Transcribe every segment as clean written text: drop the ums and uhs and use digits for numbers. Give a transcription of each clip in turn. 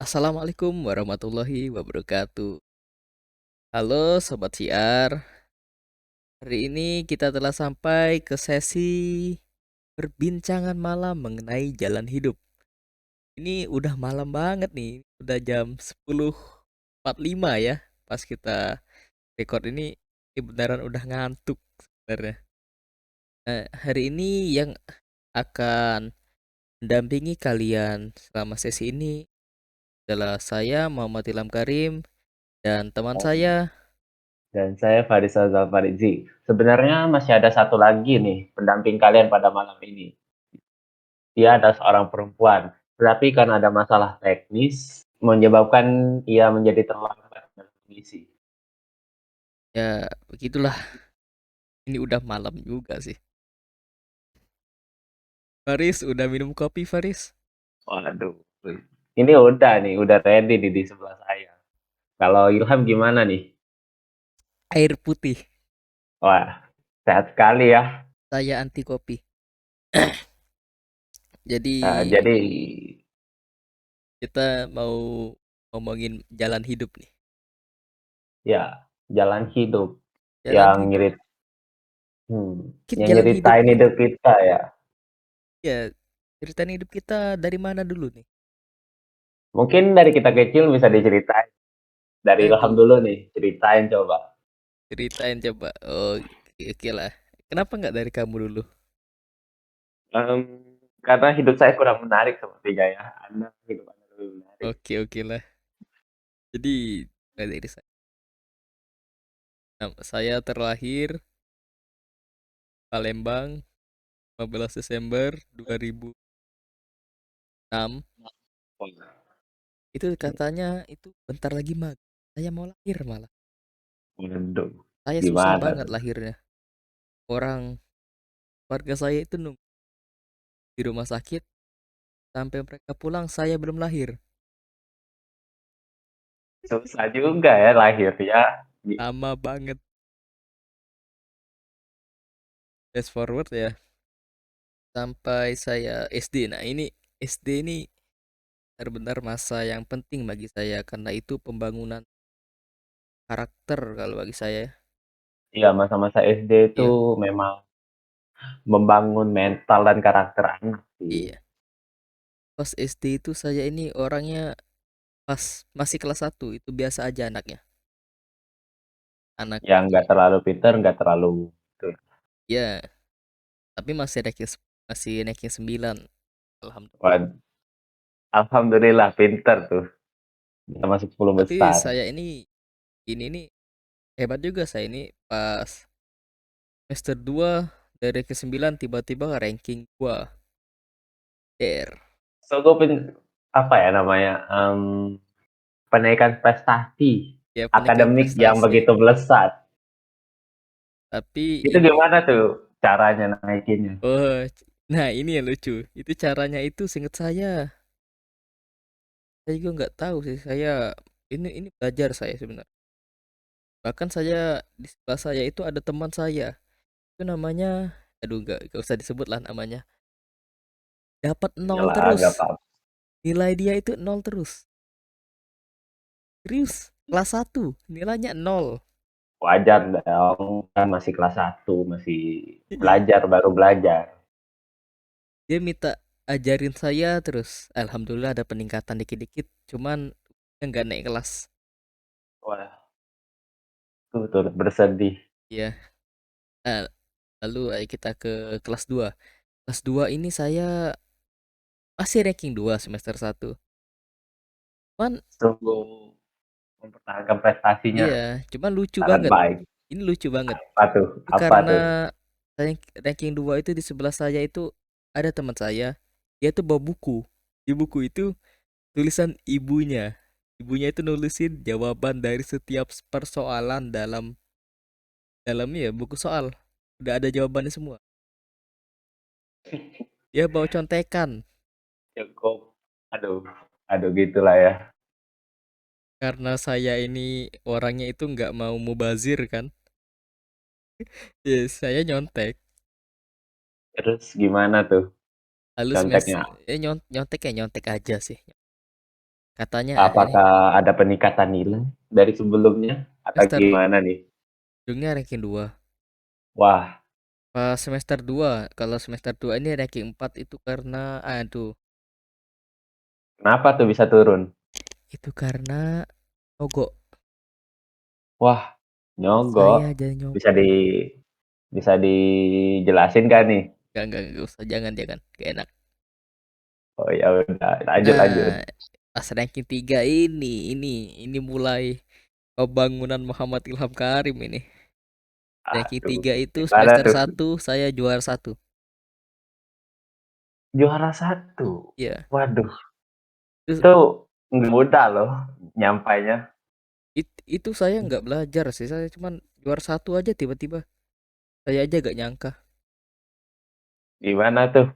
Assalamualaikum warahmatullahi wabarakatuh. Halo Sobat Siar, hari ini kita telah sampai ke sesi perbincangan malam mengenai jalan hidup. Ini udah malam banget nih, udah jam 10.45 ya. Pas kita record ini beneran udah ngantuk sebenarnya. Hari ini yang akan mendampingi kalian selama sesi ini adalah saya Muhammad Ilham Karim dan teman saya. Dan saya Faris Azal Farizi. Sebenarnya masih ada satu lagi nih pendamping kalian pada malam ini. Dia adalah seorang perempuan, tetapi karena ada masalah teknis menyebabkan ia menjadi terlambat dalam misi. Ya, begitulah. Ini udah malam juga sih. Faris, udah minum kopi, Faris? Waduh, ini udah nih, udah ready di sebelah saya. Kalau Ilham gimana nih? Air putih. Wah, sehat sekali ya. Saya anti kopi. Jadi, Jadi kita mau ngomongin jalan hidup nih. ya jalan hidup Jalan yang hidup. nyerit, Mungkin yang jalan hidup, nyeritain hidup kita ya. ya, ceritain hidup kita dari mana dulu nih? Mungkin dari kita kecil bisa diceritain. Dari Ilham Aduh, dulu nih, ceritain coba. ceritain coba. Oh, oke lah. Kenapa nggak dari kamu dulu? Em, karena hidup saya kurang menarik sepertinya ya. Hidup Anda lebih menarik. Oke, oke lah. Jadi, dari saya. Saya terlahir Palembang 15 Desember 2006. Itu katanya itu bentar lagi saya mau lahir malah. Waduh, Saya susah gimana banget tuh? lahirnya. Orang keluarga saya itu nunggu di rumah sakit sampai mereka pulang saya belum lahir. Susah juga ya lahir ya. Lama banget. Fast forward ya sampai saya SD. Nah, ini SD ini benar-benar masa yang penting bagi saya karena itu pembangunan karakter kalau bagi saya. Iya, masa-masa SD itu Iya, memang membangun mental dan karakter anak sih. iya. Pas SD itu saya ini orangnya pas masih kelas 1 itu biasa aja anaknya. Anak Yang nggak terlalu pinter, nggak terlalu gitu. ya, tapi masih ranking 9. Alhamdulillah. Wah, alhamdulillah pinter tuh. Bisa masuk 10 Tapi besar. saya ini nih hebat juga saya ini pas semester 2 dari ke 9 tiba-tiba ranking gua R. So, gue apa ya namanya? Penaikan prestasi Ya peningkatan akademik yang prestasi. begitu melesat. Tapi Itu ini gimana tuh caranya naikinnya? oh nah ini yang lucu. Itu caranya itu seinget saya juga nggak tahu sih ini belajar saya sebenarnya. Bahkan saya di sebelah saya itu ada teman saya. Itu namanya aduh nggak usah disebut lah namanya. Dapat nol Yalah, terus. nggak apa-apa. Nilai dia itu nol terus. Serius, kelas 1 nilainya nol. Wajar dong, kan masih kelas 1, masih Iya. belajar, baru belajar. Dia minta ajarin saya terus. Alhamdulillah ada peningkatan dikit-dikit. Cuman nggak naik kelas. Wah, tuh turut bersedih. Ya. Nah, lalu ayo kita ke kelas 2. Kelas 2 ini saya masih ranking 2 semester 1. Cuman Sungguh mempertahankan prestasinya iya, cuman lucu sangat banget. baik. Ini lucu banget. Apa tuh? Itu Apa karena tuh? ranking 2 itu di sebelah saya itu ada teman saya. Dia tuh bawa buku. Di buku itu tulisan ibunya. Ibunya itu nulisin jawaban dari setiap persoalan dalam dalamnya ya buku soal. Udah ada jawabannya semua. Dia bawa contekan Cukup. Aduh, aduh gitulah ya. karena saya ini orangnya itu nggak mau mubazir kan. Ya, saya nyontek. Terus gimana tuh Lalu conteknya? semester nyontek ya nyontek aja sih. Katanya ini Apakah ada peningkatan nilai dari sebelumnya atau semester gimana nih? ujungnya ranking 2. Wah, Pas semester 2, kalau semester 2 ini ranking 4 itu karena aduh, kenapa tuh bisa turun? itu karena mogok. Wah, nyogok. Saya jadi Bisa nyogok. bisa dijelasin kan nih? Enggak usah, jangan jangan. Gak enak. Oh ya udah, lanjut lanjut. Nah, pas ranking 3 ini mulai pembangunan Muhammad Ilham Karim ini. Ranking Aduh, 3 itu gimana semester tuh? satu saya juara satu. Juara satu. Ya, Waduh, itu itu nggak mudah loh nyampainya. itu saya nggak belajar sih. Saya cuman juara satu aja tiba-tiba. Saya aja gak nyangka. Gimana tuh?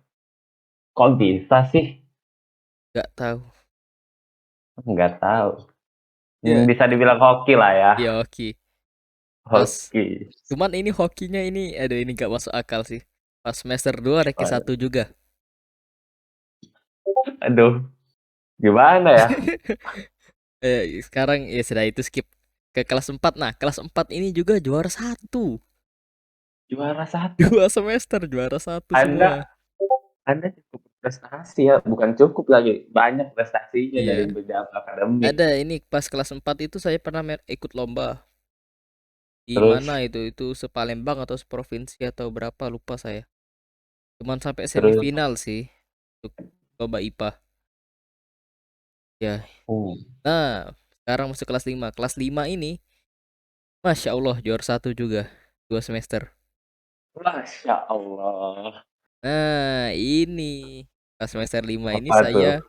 Kok bisa sih? Gak tahu. Nggak tahu. Ya, Bisa dibilang hoki lah ya. ya oke. Pas Hoki. cuman ini hokinya ini aduh ini gak masuk akal sih. Pas semester 2 ranking Waduh. satu juga. Aduh, gimana ya? Sekarang ya sudah itu skip ke kelas 4. Nah, kelas 4 ini juga juara satu. Juara satu. Dua semester juara satu semua. Anda Anda cukup prestasi ya, bukan cukup lagi, banyak prestasinya dari Iya. bidang akademik. Ada ini pas kelas 4 itu saya pernah ikut lomba. Di mana Terus itu sepalembang atau seprovinsi atau berapa lupa saya. Cuman sampai terus semifinal sih untuk lomba IPA. Ya. hmm, Nah, sekarang masuk kelas 5. Kelas 5 ini Masya Allah juara satu juga. Dua semester. Masya Allah. Nah, ini pas semester 5 ini Apa tuh?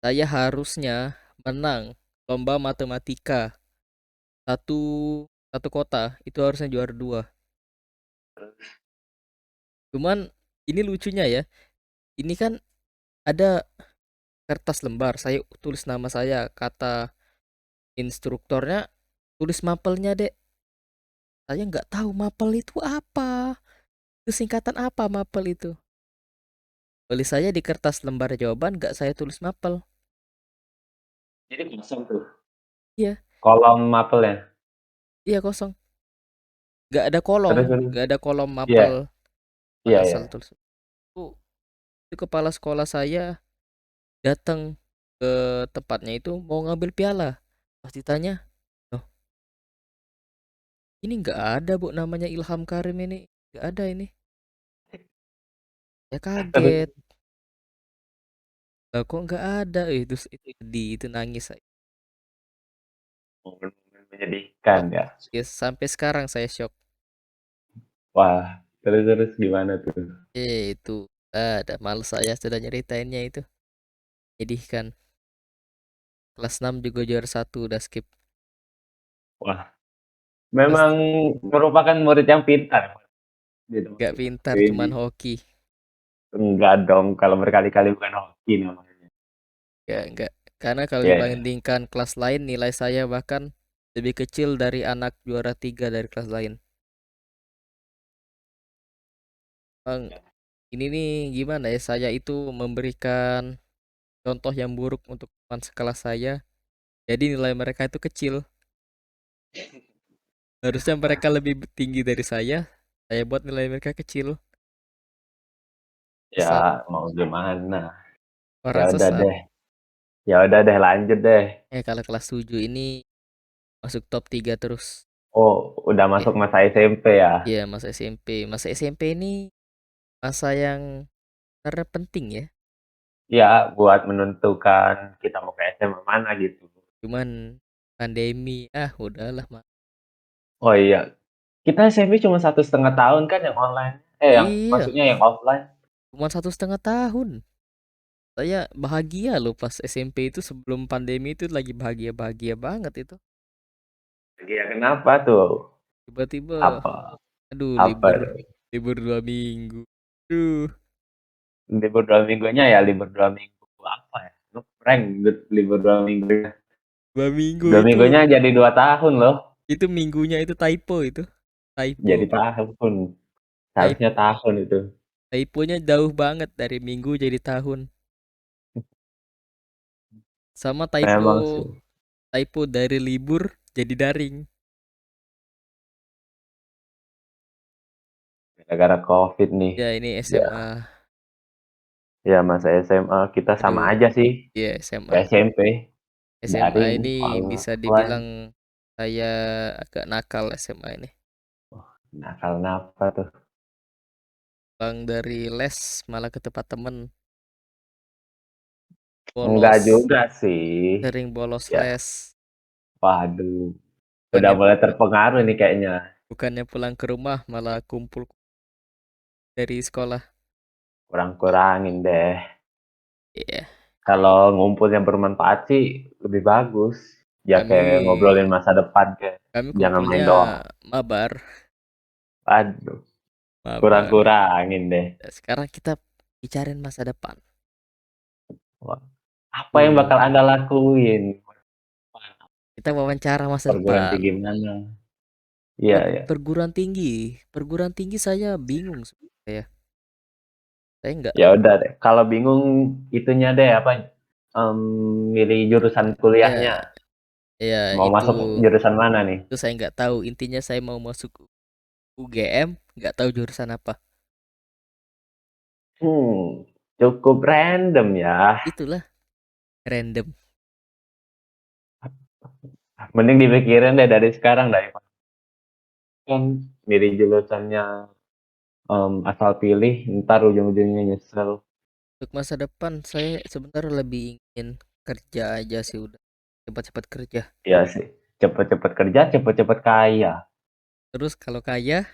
saya harusnya menang lomba matematika satu satu kota itu harusnya juara dua. Cuman ini lucunya ya. Ini kan ada kertas lembar. Saya tulis nama saya, kata instrukturnya tulis mapelnya dek. Saya nggak tahu mapel itu apa. Itu singkatan apa mapel itu? Tulis saya di kertas lembar jawaban nggak saya tulis mapel. Jadi kosong tuh Iya, kolom mapelnya. iya kosong. Nggak ada kolom, Terus terus. nggak ada kolom Iya, mapel. iya, Asal iya. tulis. Itu kepala sekolah saya datang ke tempatnya itu mau ngambil piala. Pas ditanya, loh ini nggak ada bu namanya Ilham Karim ini. Nggak ada ini. Ya Terus kaget. Lah kok nggak ada? Itu sedih, itu nangis saya. momen-momen menyedihkan Wah, ya. ya sampai sekarang saya shock. Wah, terus terus gimana tuh? Itu ada males saya sudah nyeritainnya itu. Menyedihkan. Kelas 6 juga juara satu udah skip. Wah, Kelas memang merupakan murid yang pintar di tempat nggak kita pintar, ini. cuman hoki. Enggak dong, kalau berkali-kali bukan hoki namanya. Nggak. Karena kalau Ya, dibandingkan kelas lain, nilai saya bahkan lebih kecil dari anak juara 3 dari kelas lain. Bang, ini nih gimana ya? Saya itu memberikan contoh yang buruk untuk teman sekelas saya. Jadi nilai mereka itu kecil. Harusnya mereka lebih tinggi dari saya. Saya buat nilai mereka kecil. ya Sesat. mau gimana? Ya Orang udah sesat. deh. Ya udah deh lanjut deh. Kalau kelas 7 ini masuk top 3 terus. Oh, udah Eh, masuk masa SMP ya? iya masa SMP. Masa SMP ini masa yang karena penting ya. Ya, buat menentukan kita mau ke SMA mana gitu. Cuman pandemi, udahlah mah. Oh iya, kita SMP cuma 1,5 tahun kan yang online. Yang Iya, maksudnya yang offline. cuma 1,5 tahun. Saya bahagia loh pas SMP itu sebelum pandemi itu lagi bahagia-bahagia banget itu. Ya kenapa tuh? Tiba-tiba, Apa? aduh Apa? libur, libur 2 minggu. Aduh, Libur 2 minggunya ya libur 2 minggu apa ya? Ngeprank libur 2 minggu. 2 minggu Dua itu, minggunya jadi 2 tahun loh. minggunya itu typo itu. Typo, Jadi tahun. type, Harusnya tahun itu. typonya jauh banget dari minggu jadi tahun. Sama Memang sih, typo dari libur jadi daring. gara-gara COVID nih. Ya ini Ya, SMA. ya masa SMA kita sama Aduh, aja sih. ya Kayak SMA. SMP, SMA daring, ini bisa online. dibilang saya agak nakal SMA ini. Nakal kenapa tuh? Pulang dari les malah ke tempat temen, Enggak bolos, juga sih. sering bolos Ya, les. waduh. Udah Bukannya mulai terpengaruh nih kayaknya. bukannya pulang ke rumah malah kumpul dari sekolah. Kurang-kurangin deh. Iya, Kalau ngumpulnya bermanfaat sih lebih bagus. Ya kami kayak ngobrolin masa depan kayak kami jangan main kumpulnya doang. mabar, Aduh, mabar. kurang-kurangin deh. Nah, sekarang kita bicarain masa depan. Wah, apa yang Duh, bakal Anda lakuin? kita wawancara masa Perguruan depan. tinggi mana? Iya, ya. Perguruan tinggi saya bingung sebenarnya. Saya nggak, Ya udah deh. Kalau bingung itunya deh apa em, milih jurusan kuliahnya. ya, ya Mau masuk jurusan mana nih? itu saya nggak tahu. Intinya saya mau masuk UGM, nggak tahu jurusan apa. Cukup random ya. Itulah random. Mending dipikirin deh dari sekarang dah. Kan milih jurusannya asal pilih, ntar ujung-ujungnya nyesel. Untuk masa depan saya sebenarnya lebih ingin kerja aja sih udah. Cepat-cepat kerja. Ya sih, cepet-cepet kerja, cepet-cepet kaya. Terus kalau kaya,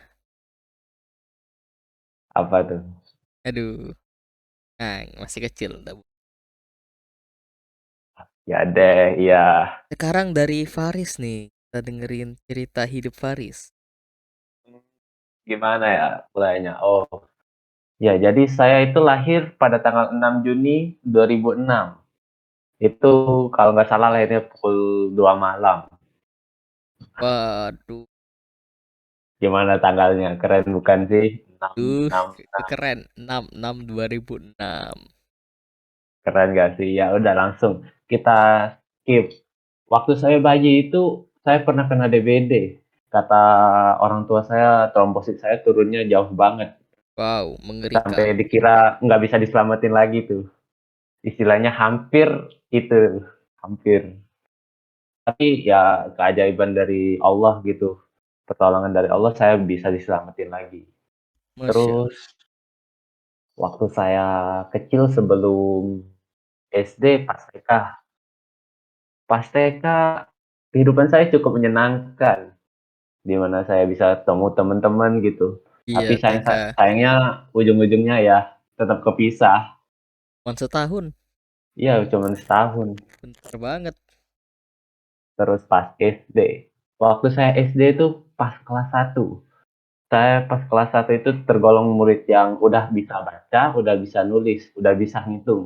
Apa tuh? aduh, nah, masih kecil. Ya deh, ya. Sekarang dari Faris nih, kita dengerin cerita hidup Faris. Gimana ya mulainya? Oh, ya jadi saya itu lahir pada tanggal 6 Juni 2006. Itu kalau nggak salah lahirnya pukul 2 malam. Waduh, Gimana tanggalnya? Keren bukan sih? 6, tuh 6, itu keren. 6 2006. keren gak sih? Ya udah langsung kita skip. Waktu saya bayi itu saya pernah kena DBD. Kata orang tua saya trombosit saya turunnya jauh banget Wow, sampai mengerikan. dikira nggak bisa diselamatin lagi tuh. Istilahnya hampir itu, hampir. Tapi ya keajaiban dari Allah gitu. Pertolongan dari Allah saya bisa diselamatin lagi. Masya Terus waktu saya kecil sebelum SD pas TK Pas TK, kehidupan saya cukup menyenangkan, di mana saya bisa ketemu teman-teman gitu. Iya, Tapi TK. sayangnya ujung-ujungnya ya tetap kepisah. Cuma setahun. Iya, cuma setahun. Bentar banget. Terus pas SD. Waktu saya SD itu pas kelas 1. Saya pas kelas 1 itu tergolong murid yang udah bisa baca, udah bisa nulis, udah bisa ngitung.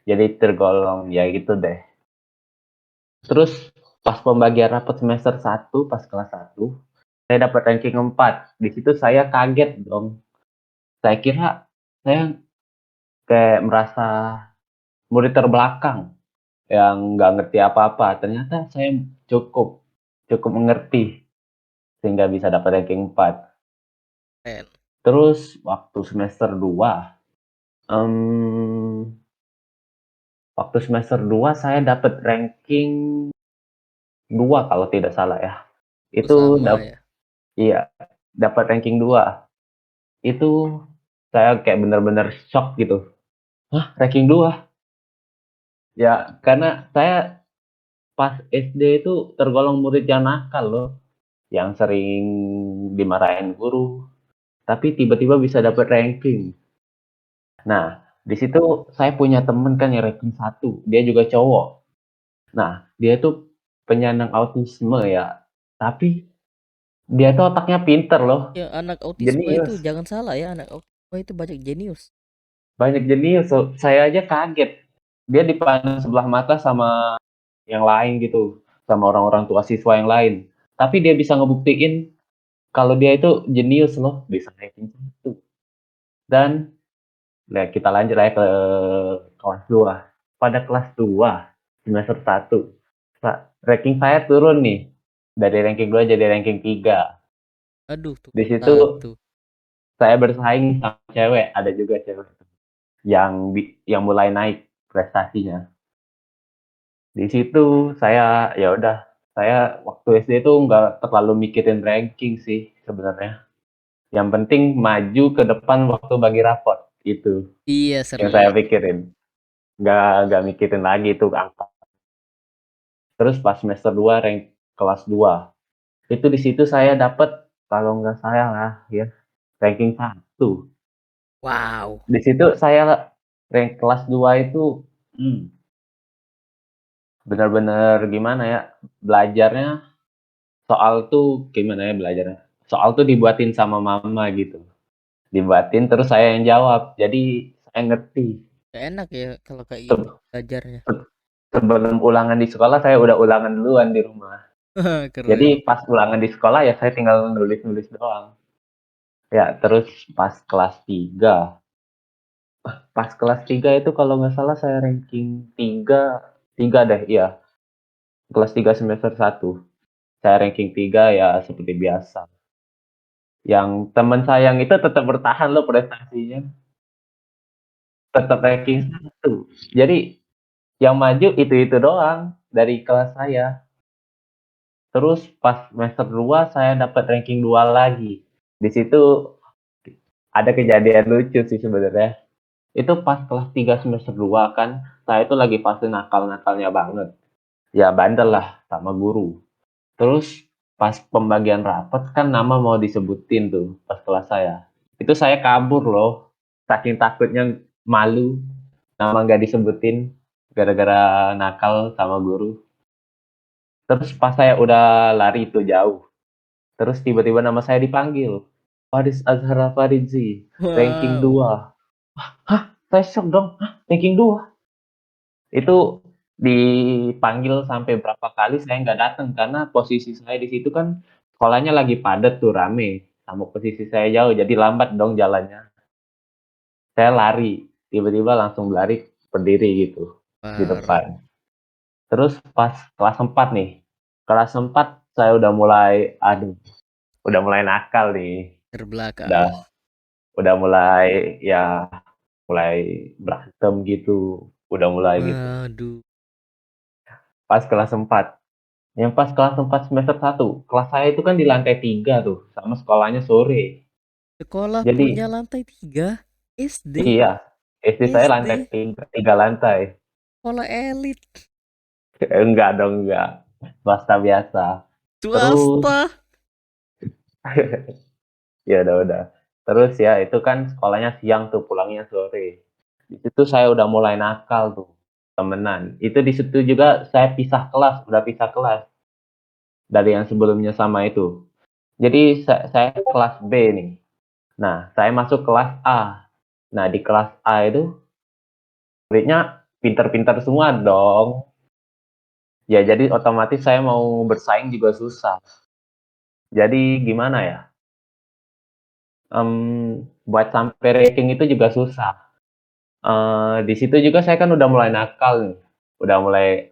Jadi tergolong ya gitu deh. Terus pas pembagian rapot semester 1 pas kelas 1 saya dapat ranking 4. Di situ saya kaget dong. Saya kira saya kayak merasa murid terbelakang yang nggak ngerti apa-apa. Ternyata saya cukup cukup mengerti sehingga bisa dapat ranking 4. Keren. Terus em, waktu semester 2 saya dapat ranking 2 kalau tidak salah ya. Oh, Itu sama ya. iya, dapat ranking 2. Itu saya kayak benar-benar shock gitu. Hah, ranking 2. Ya, karena saya pas SD itu tergolong murid yang nakal loh, yang sering dimarahin guru, tapi tiba-tiba bisa dapat ranking. Nah, di situ saya punya temen kan yang ranking 1, dia juga cowok. Nah, dia tuh penyandang autisme ya, tapi dia tuh otaknya pinter loh, Ya, anak autisme itu jenius, jangan salah ya, anak autisme itu banyak jenius. banyak jenius. Saya aja kaget. Dia dipandang sebelah mata sama yang lain gitu, sama orang-orang tua siswa yang lain. Tapi dia bisa ngebuktiin kalau dia itu jenius loh, bisa ranking 1. Dan, nah kita lanjut aja ke kelas 2. Pada kelas 2 semester satu. Ranking saya turun nih. Dari ranking 2 jadi ranking 3. Aduh, Di turun situ satu. saya bersaing sama cewek, ada juga cewek yang mulai naik prestasinya. Di situ saya ya udah, saya waktu SD itu nggak terlalu mikirin ranking sih sebenarnya. Yang penting maju ke depan waktu bagi rapot, itu Iya, yang seru saya itu. pikirin. Nggak mikirin lagi itu angka. Terus pas semester 2 rank kelas 2, itu di situ saya dapat, kalau nggak salah ya, ranking 1. Wow. Di situ saya rank kelas 2 itu, hmm, benar-benar gimana ya, belajarnya, soal tuh gimana ya belajarnya, soal tuh dibuatin sama mama gitu, dibuatin terus saya yang jawab, jadi saya ngerti. Gak enak ya kalau kayak gitu Se- belajarnya. Sebelum ulangan di sekolah saya udah ulangan duluan di rumah, jadi Keren. pas ulangan di sekolah ya saya tinggal nulis-nulis doang. Ya terus pas kelas 3, itu kalau nggak salah saya ranking 3, 3 deh, iya, kelas 3 semester 1 saya ranking 3 ya, seperti biasa. Yang teman saya yang itu tetap bertahan loh prestasinya, tetap ranking 1. Jadi yang maju itu doang dari kelas saya. Terus pas semester 2 saya dapat ranking 2 lagi. Di situ ada kejadian lucu sih sebenarnya. Itu pas kelas 3 semester 2 kan, saya itu lagi fase nakal-nakalnya banget. Ya bandel lah sama guru. Terus pas pembagian rapot kan nama mau disebutin tuh pas kelas saya. Itu saya kabur loh. Saking takutnya, malu nama nggak disebutin gara-gara nakal sama guru. Terus pas saya udah lari itu jauh. Terus tiba-tiba nama saya dipanggil. Faris Azhar Faridzi, ranking Wow. 2. Hah? Saya shock dong. Hah? Ranking 2? Itu dipanggil sampai berapa kali saya nggak datang karena posisi saya di situ kan sekolahnya lagi padat tuh, rame, sama posisi saya jauh jadi lambat dong jalannya. Saya lari, tiba-tiba langsung lari berdiri gitu di Parah. depan. Terus pas kelas 4 nih, kelas 4 saya udah mulai, aduh, udah mulai nakal nih, Terbelakang. udah udah mulai, ya mulai berantem gitu, udah mulai gitu. Waduh. Pas kelas 4, yang pas kelas 4 semester 1, kelas saya itu kan di lantai 3 tuh, sama sekolahnya sore. Sekolah punya Jadi, lantai 3. SD. iya, SD saya lantai SD. 3, 3 lantai. Sekolah elit. Enggak dong, enggak. Swasta biasa. Terus, Swasta. ya udah. Terus ya, itu kan sekolahnya siang tuh, pulangnya sore. Di situ saya udah mulai nakal tuh, temenan. Itu di situ juga saya pisah kelas, udah pisah kelas dari yang sebelumnya sama itu. Jadi saya kelas B nih. Nah, saya masuk kelas A. Nah, di kelas A itu muridnya pinter-pinter semua dong. Ya, jadi otomatis saya mau bersaing juga susah. Jadi gimana ya? Buat sampai ranking itu juga susah. Di situ juga saya kan udah mulai nakal nih. Udah mulai,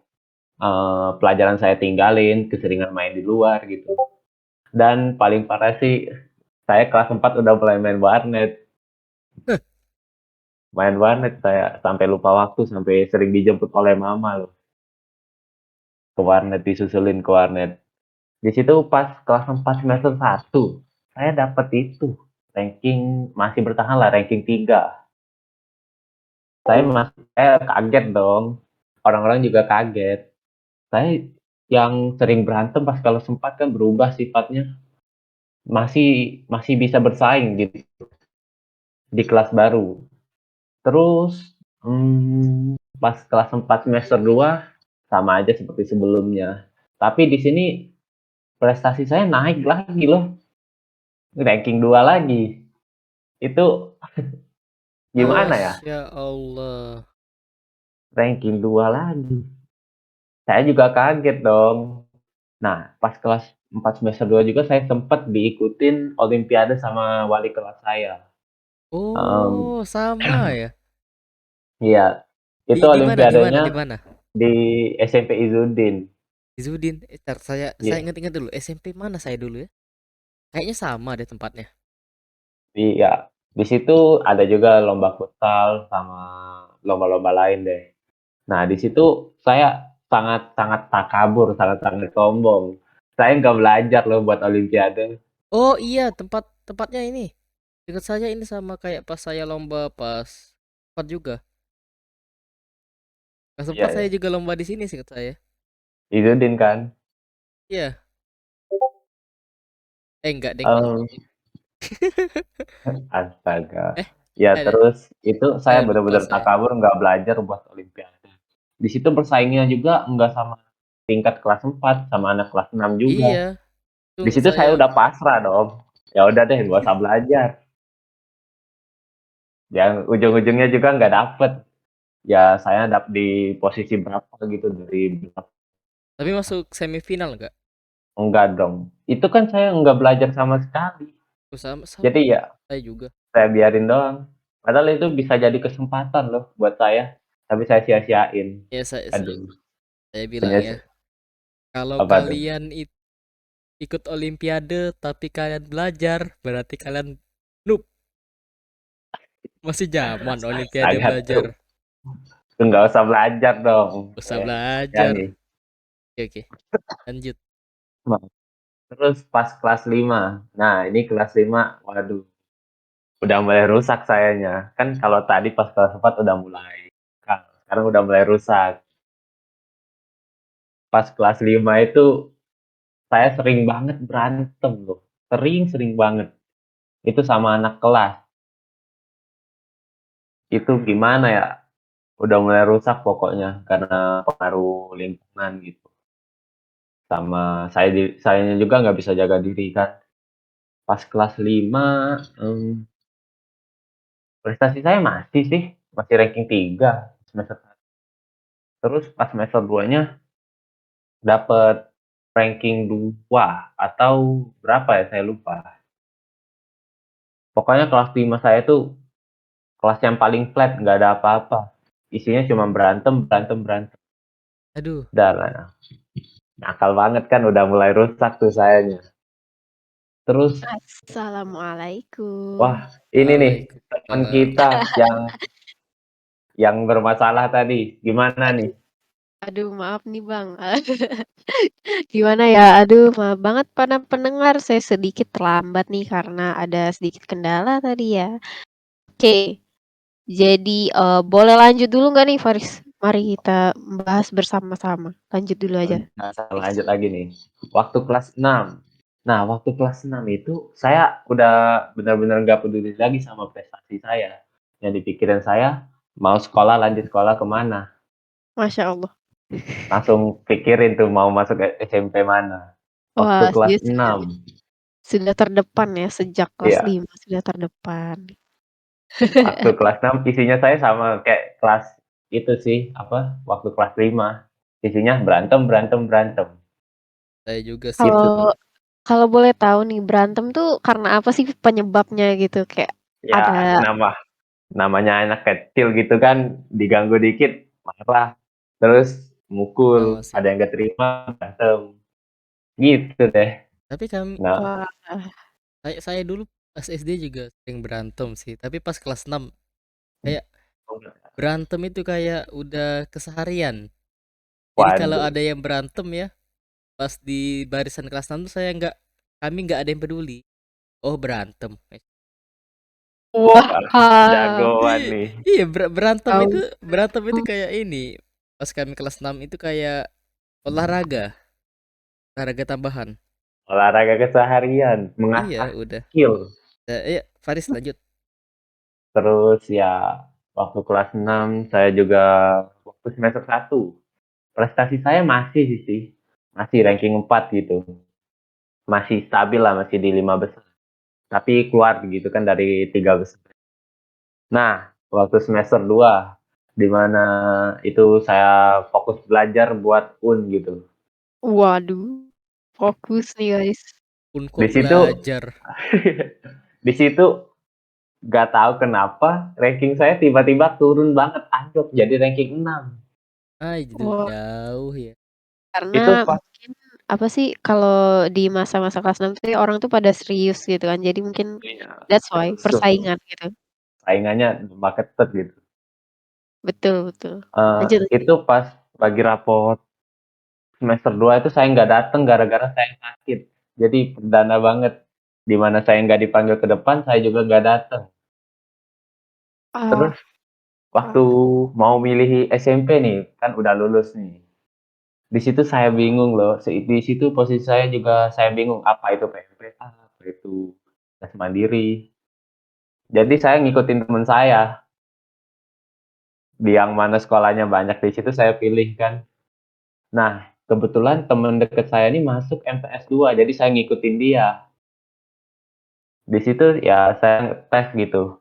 pelajaran saya tinggalin, keseringan main di luar gitu. Dan paling parah sih, saya kelas 4 udah mulai main warnet. Main warnet saya sampai lupa waktu, sampai sering dijemput oleh mama loh ke warnet, disusulin ke warnet. Di situ pas kelas 4 semester 1, saya dapat itu, ranking masih bertahan lah, ranking 3. Saya kaget dong. Orang-orang juga kaget. Saya yang sering berantem pas kelas 4 kan berubah sifatnya. Masih masih bisa bersaing gitu di kelas baru. Terus, pas kelas 4 semester 2 sama aja seperti sebelumnya. Tapi di sini prestasi saya naik lagi loh, ranking 2 lagi. Itu gimana ya? Masya Allah. Ranking 2 lagi. Saya juga kaget dong. Nah, pas kelas 4 semester 2 juga saya sempat diikutin olimpiade sama wali kelas saya. Um, Oh, sama ya. iya, itu Di mana? Di mana? olimpiadanya Di mana? di SMP Izzuddin. Izudin. Entar saya Iya, ingat-ingat dulu. SMP mana saya dulu ya? Kayaknya sama deh tempatnya. iya. Di situ ada juga lomba futsal sama lomba-lomba lain deh. Nah, di situ saya sangat-sangat takabur, sangat-sangat sombong. Saya nggak belajar loh buat Olimpiade. Oh iya, tempatnya ini. Ingat saya ini sama kayak pas saya lomba pas sempat juga. Pas Iya, sempat saya ya. juga lomba di sini seingat saya. Izzuddin kan. Iya. Enggak, Deng. Em, Astaga. Eh, Ya ada. terus itu saya Lupa benar-benar saya. takabur nggak belajar buat Olimpiade. Di situ bersaingnya juga nggak sama tingkat kelas 4 sama anak kelas 6 juga. Iya, itu Di situ saya saya. udah pasrah dong. Ya udah deh, nggak usah belajar. Yang ujung-ujungnya juga nggak dapet. Ya saya dapet di posisi berapa gitu dari berapa. Tapi masuk semifinal enggak? Enggak dong. Itu kan saya nggak belajar sama sekali. Oh, sama Jadi ya saya juga. saya biarin doang. Padahal itu bisa jadi kesempatan loh buat saya. Tapi saya sia-siain. Ya saya Aduh, bilang ya, penyes kalau apa tuh? kalian ikut olimpiade tapi kalian belajar, berarti kalian noob. Masih zaman olimpiade Astaga belajar. tuh. Nggak usah belajar dong. Usah Ya belajar. nih. Oke, oke. Lanjut. Terus pas kelas 5. Nah, ini kelas 5, waduh, udah mulai rusak sayanya. Kan kalau tadi pas kelas 4 udah mulai. Sekarang udah mulai rusak. Pas kelas 5 itu saya sering banget berantem loh. Sering banget. Itu sama anak kelas. Itu gimana ya? Udah mulai rusak pokoknya karena pengaruh lingkungan gitu. Sama sayanya juga nggak bisa jaga diri kan. Pas kelas 5, prestasi saya masih sih, masih ranking 3 semester 1. Terus pas semester 2-nya dapet ranking 2 atau berapa ya saya lupa. Pokoknya kelas 5 saya tuh kelas yang paling flat, nggak ada apa-apa. Isinya cuma berantem, berantem, berantem. Aduh. Udah lah, nakal banget kan udah mulai rusak tuh sayanya. Terus, wah Assalamualaikum. ini nih teman Waalaikumsalam. kita yang bermasalah tadi, gimana nih? Aduh, aduh maaf nih Bang. Gimana ya? Aduh, maaf banget para pendengar. Saya sedikit terlambat nih karena ada sedikit kendala tadi ya. Oke, jadi boleh lanjut dulu nggak nih Faris? Mari kita bahas bersama-sama. Lanjut dulu aja. Nah, lanjut lagi nih. Waktu kelas 6. Nah, waktu kelas 6 itu saya udah benar-benar nggak peduli lagi sama prestasi saya. Yang dipikirin saya mau sekolah lanjut sekolah kemana. Masya Allah. Langsung pikirin tuh mau masuk SMP mana. Waktu Wah, kelas dia 6. sudah terdepan ya sejak kelas Iya, 5 sudah terdepan. waktu kelas 6 isinya saya sama kayak kelas itu sih, apa? Waktu kelas 5. Isinya berantem, berantem, berantem. Saya juga sih. Gitu Kalau tuh. kalau boleh tahu nih berantem tuh karena apa sih penyebabnya gitu? Kayak ada. Ya, namanya anak kecil gitu kan, diganggu dikit marah, terus Sama mukul, sih. ada yang gak terima berantem, gitu deh. Tapi kami Nah, Wah, saya dulu pas SD juga sering berantem sih. Tapi pas kelas 6 kayak berantem itu kayak udah keseharian. Jadi kalau waduh, ada yang berantem ya, pas di barisan kelas 6 tuh kami nggak ada yang peduli. Oh, berantem. wah, wah, jagoan nih. Iya, tahu. berantem itu kayak ini. Pas kami kelas 6 itu kayak olahraga, olahraga tambahan. Olahraga keseharian, Iya, mengasah udah. skill. Iya, Faris lanjut. Terus ya, waktu kelas 6 saya juga waktu semester 1 prestasi saya masih sih, masih ranking 4 gitu. Masih stabil lah, masih di 5 besar. Tapi keluar gitu kan dari 3 besar. Nah, waktu semester 2 di mana itu saya fokus belajar buat gitu. Waduh, fokus nih guys. Pun Di kok situ belajar. di situ nggak tahu kenapa ranking saya tiba-tiba turun banget, anjlok jadi ranking 6. Oh, jauh ya. karena Itu pas mungkin apa sih, kalau di masa-masa kelas 6 tuh ya orang tuh pada serius gitu kan, jadi mungkin iya, that's why betul. persaingan gitu. Saingannya nambah ketat gitu. Betul betul. Lanjut lanjut. Itu pas bagi rapot semester 2 itu saya nggak datang gara-gara saya sakit. Jadi perdana banget, di mana saya nggak dipanggil ke depan, saya juga nggak datang. Oh, Terus waktu mau milih SMP nih, kan udah lulus nih. Di situ saya bingung loh, di situ posisi saya juga saya bingung, apa itu PMPA, apa itu tes mandiri. Jadi saya ngikutin teman saya, di yang mana sekolahnya banyak di situ saya pilih kan. Nah, kebetulan teman deket saya ini masuk MTS 2, jadi saya ngikutin dia. Di situ ya saya tes gitu.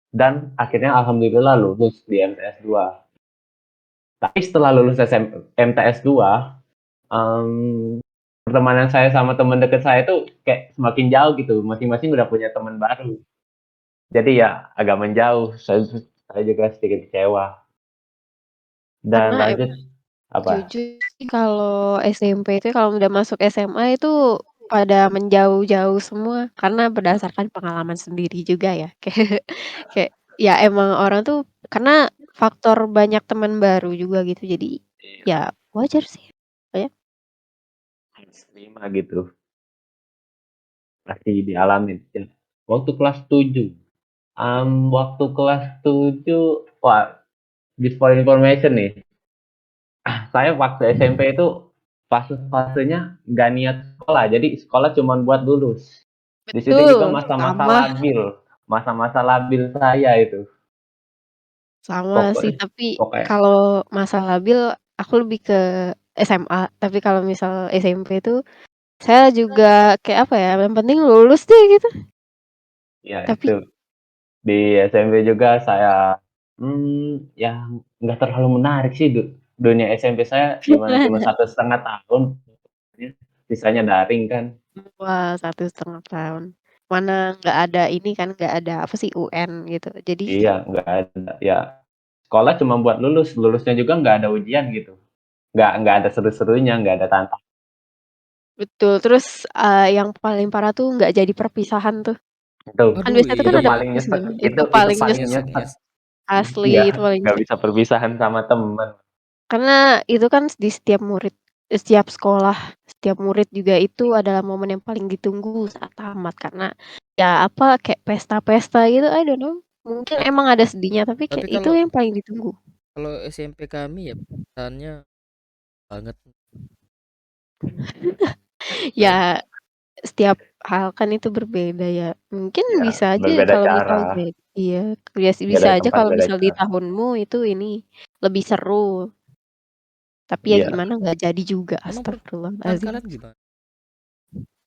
Dan akhirnya alhamdulillah lulus di MTS 2. Tapi setelah lulus MTS 2, pertemanan saya sama teman deket saya tuh kayak semakin jauh gitu. Masing-masing udah punya teman baru. Jadi ya agak menjauh. Saya juga sedikit kecewa. Dan karena lanjut apa? jujur sih kalau SMP itu kalau udah masuk SMA itu pada menjauh-jauh semua, karena berdasarkan pengalaman sendiri juga ya. Kayak kayak ya emang orang tuh karena faktor banyak teman baru juga gitu, jadi Iya, ya wajar sih. Ya. lima gitu. Pasti dialamin. Ya. Waktu kelas 7. Waktu kelas 7, wah, just for information nih. Saya waktu SMP itu fase-fasenya nggak niat sekolah, jadi sekolah cuma buat lulus. Di situ juga Betul, masa-masa sama labil, masa-masa labil saya itu. sama sih, Pokoknya tapi pokoknya kalau masa labil aku lebih ke SMA, tapi kalau misal SMP itu saya juga kayak apa ya, yang penting lulus deh gitu. ya Tapi itu, di SMP juga saya, ya nggak terlalu menarik sih dunia SMP saya, gimana cuma 1,5 tahun, sisanya daring kan. wah 1,5 tahun. Mana nggak ada ini kan, nggak ada apa sih, UN gitu. Jadi Iya, nggak ada, ya sekolah cuma buat lulus, lulusnya juga nggak ada ujian gitu. Nggak ada seru-serunya, nggak ada tantangan betul, terus, yang paling parah tuh nggak jadi perpisahan tuh. tuh. Kan Aduh biasanya tuh kan iya, ada Paling nyesek, perpisahan, itu itu paling paling nyesek nyesek. nyes. asli, Iya, itu paling nggak bisa perpisahan sama temen. karena itu kan di setiap murid setiap sekolah, setiap murid juga itu adalah momen yang paling ditunggu saat tamat, karena ya apa, kayak pesta-pesta gitu, I don't know. Mungkin Ta emang ada sedihnya, tapi tapi kayak itu kalau yang paling ditunggu. kalau SMP kami ya perpisahannya banget. Betul. Ya, setiap hal kan itu berbeda ya. Mungkin Ya, bisa aja berbeda kalau misal cara, iya, bisa beda aja tempat, kalau beda misal di cara. tahunmu itu ini lebih seru, tapi ya Iya, gimana nggak jadi juga, Emang perpisahan astagfirullahaladzim. kalian gimana?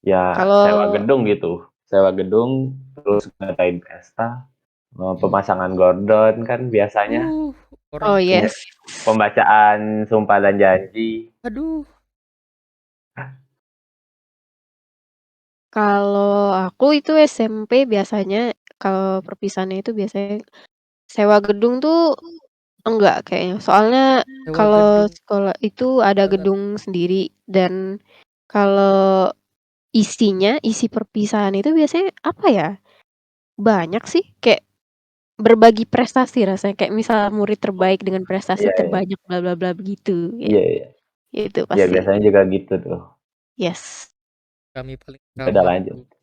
ya sewa Kalau gedung gitu, sewa gedung, terus ngadain pesta, pemasangan gordon kan biasanya, Uh, orang oh penye yes. pembacaan sumpah dan janji. aduh, Kalau aku itu SMP biasanya kalau perpisahannya itu biasanya sewa gedung tuh enggak kayaknya. Soalnya sewa kalau gedung sekolah itu ada enggak. gedung sendiri dan kalau isi perpisahan itu biasanya apa ya, banyak sih, kayak berbagi prestasi rasanya, kayak misal murid terbaik dengan prestasi Iya, iya. terbanyak bla bla bla begitu, ya Iya, iya. itu Iya, pasti. biasanya juga gitu tuh. Yes. Kami paling Ya udah ramah lanjut. tuh.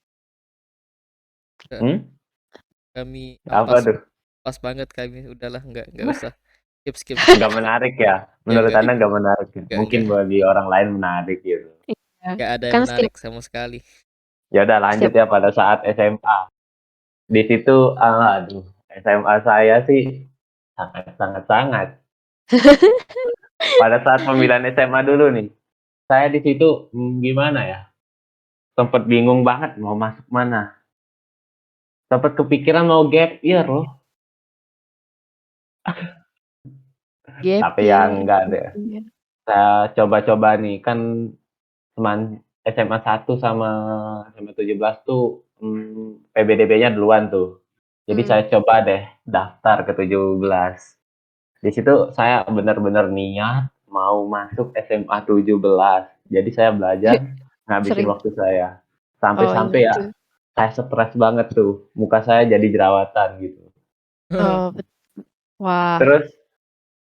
Enggak, Hmm? kami Apa ampas tuh? pas banget kami. Udahlah, enggak usah. Skip skip skip. Nggak menarik ya? Ya Menurut Anda nggak menarik ya? Mungkin enggak. bagi orang lain menarik gitu. Iya, Enggak ada yang kan menarik sama sekali. Ya udah lanjut setiap ya pada saat SMA. Di situ, aduh, SMA saya sih sangat sangat sangat. Pada saat pemilihan SMA dulu nih, saya di situ, gimana ya, sempet bingung banget mau masuk mana. Sempet kepikiran mau gap year loh, gap tapi ya year enggak deh. gitu ya. Saya coba-coba nih, kan cuman SMA 1 sama SMA 17 tuh, PBDB-nya duluan tuh. Jadi Mmm, saya coba deh daftar ke 17. Di situ saya benar-benar niat mau masuk SMA 17. Jadi saya belajar ngabisin Sering. waktu saya. Oh iya Sampai-sampai ya itu. saya stres banget tuh, muka saya jadi jerawatan gitu. Oh wah. Terus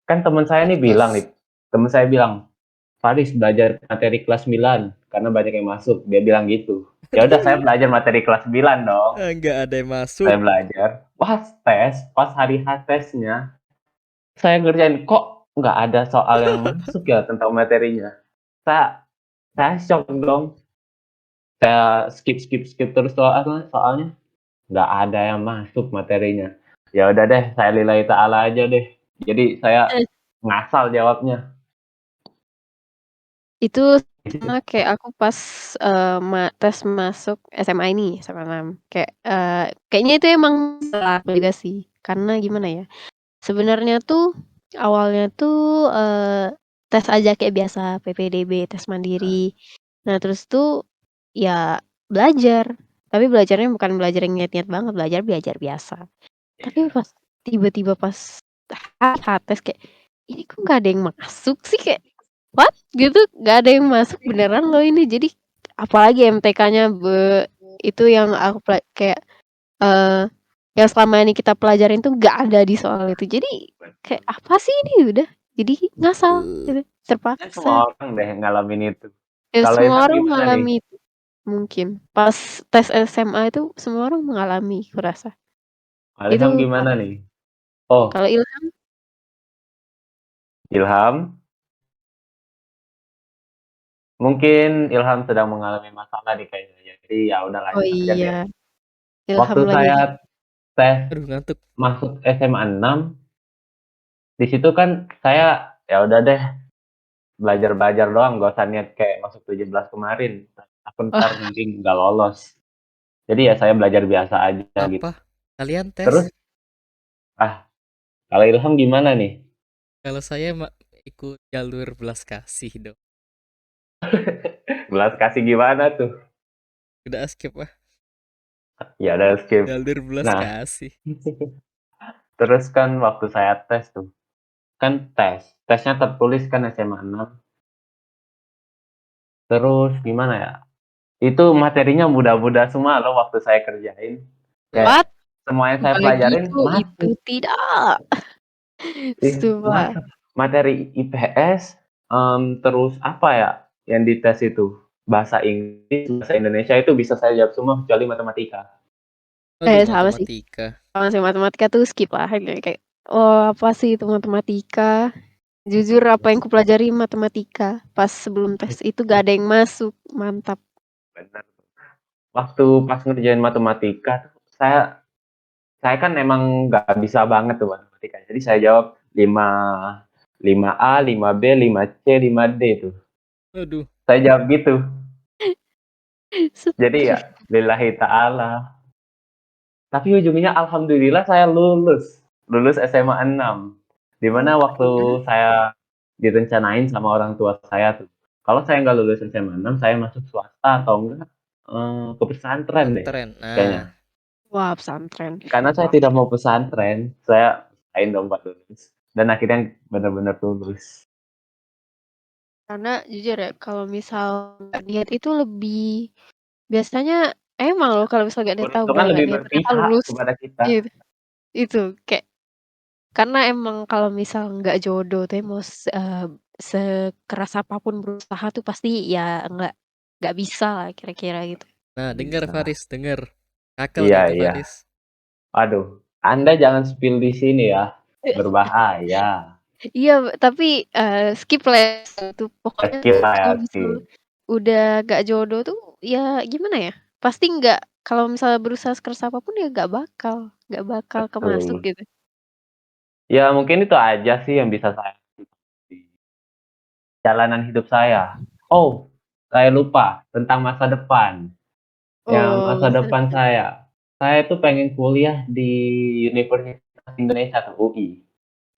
kan Pantes. temen saya bilang, "Faris belajar materi kelas 9 karena banyak yang masuk." Dia bilang gitu. Ya udah saya belajar materi kelas 9 dong. Nggak ada yang masuk. Saya belajar, pas hari H tesnya, saya ngerjain, kok nggak ada soal yang masuk ya tentang materinya. Saya saya syok dong. Saya skip terus soalnya nggak ada yang masuk materinya. Ya udah deh, saya lillahi ta'ala aja deh. Jadi saya Eh, ngasal jawabnya. Itu Di situ. sama kayak aku pas, tes masuk SMA ini, SMA 6. Kayaknya itu emang salah aku juga sih, karena gimana ya, sebenarnya tuh awalnya tuh, tes aja kayak biasa, PPDB, tes mandiri. Nah terus tuh, ya belajar, tapi belajarnya bukan belajar yang niat-niat banget, belajar biasa. Tapi pas tiba-tiba pas H tes kayak, "Ini kok nggak ada yang masuk sih?" Kayak, "What?" Gitu, nggak ada yang masuk beneran loh ini. Jadi apalagi MTK-nya itu yang aku kayak, eee, yang selama ini kita pelajarin tuh nggak ada di soal itu. Jadi kayak, "Apa sih ini?" Udah jadi ngasal Aduh. gitu, Kayaknya terpaksa. semua orang deh ngalamin itu. Ya Kalau semua Ilham orang gimana nih? mengalami itu mungkin. Pas tes SMA itu semua orang mengalami kurasa. Kalau Itu Ilham gimana nih? Oh, kalau Ilham Ilham, mungkin Ilham sedang mengalami masalah nih kayaknya. Jadi ya udah oh lanjut aja deh. iya, Waktu Ilham lagi saya tes Aduh ngantuk. masuk SMA 6, di situ kan saya ya udah deh belajar-belajar doang, gak usah niat kayak masuk 17 kemarin. Aku ntar wah, mungkin nggak lolos. Jadi ya saya belajar biasa aja gitu. Apa? Kalian tes? Terus, ah, kalau Ilham gimana nih? Kalau saya ikut jalur belas kasih dong. Belas kasih gimana tuh? Udah skip lah. Ya udah skip. Jalur belas Nah, kasih. terus kan waktu saya tes tuh, kan tesnya tertulis kan SMA 6. Terus gimana ya? Itu materinya mudah-mudah semua loh waktu saya kerjain. what? Kayak semua yang saya Nggak pelajarin gitu, itu masuk. tidak. Sumpah. Masuk. Materi IPS, terus apa ya yang dites itu? Bahasa Inggris, bahasa Indonesia itu bisa saya jawab semua kecuali matematika. Aduh Sama sih. matematika. Sama sih matematika tuh skip lah. Kayak, oh apa sih itu matematika? Jujur apa yang kupelajari matematika. Pas sebelum tes itu gak ada yang masuk. Mantap. Benar. Waktu pas ngerjain matematika tuh saya kan emang nggak bisa banget tuh matematika. Jadi saya jawab 5 5A, 5B, 5C, 5D tuh. Aduh. Saya jawab gitu. Jadi ya lillahi ta'ala. Tapi ujungnya alhamdulillah saya lulus. Lulus SMA 6. Di mana Oh waktu iya. saya direncanain sama orang tua saya tuh. Kalau saya nggak lulus SMA 6, saya masuk swasta atau enggak ke pesantren deh Pesantren. Nah. kayaknya. Wah pesantren. Karena saya Wah. tidak mau pesantren, saya ain dong buat lulus. Dan akhirnya benar-benar lulus. Karena jujur ya kalau misal nggak niat itu lebih biasanya emang loh kalau misal nggak niat tahu Peruntungan udah nggak lebih niat ternyata berpihak lulus. kepada kita. Gitu. Itu kayak karena emang kalau misal nggak jodoh tuh ya mau sekeras apapun berusaha tuh pasti ya nggak bisa lah kira-kira gitu. Nah, dengar Bisa. Faris, dengar. Kakak Iya, nih itu iya. Faris. Aduh, Anda jangan spill di sini ya. Berbahaya. Iya, tapi, skip lah ya itu. Pokoknya Skip lah ya, kalau misal skip. udah nggak jodoh tuh ya gimana ya, pasti nggak kalau misalnya berusaha sekeras apapun ya nggak bakal kemasuk Betul. gitu. Ya mungkin itu aja sih yang bisa saya di jalanan hidup saya. Oh, saya lupa tentang masa depan. Yang Oh, masa masa depan depan. saya itu pengen kuliah di Universitas Indonesia atau UI.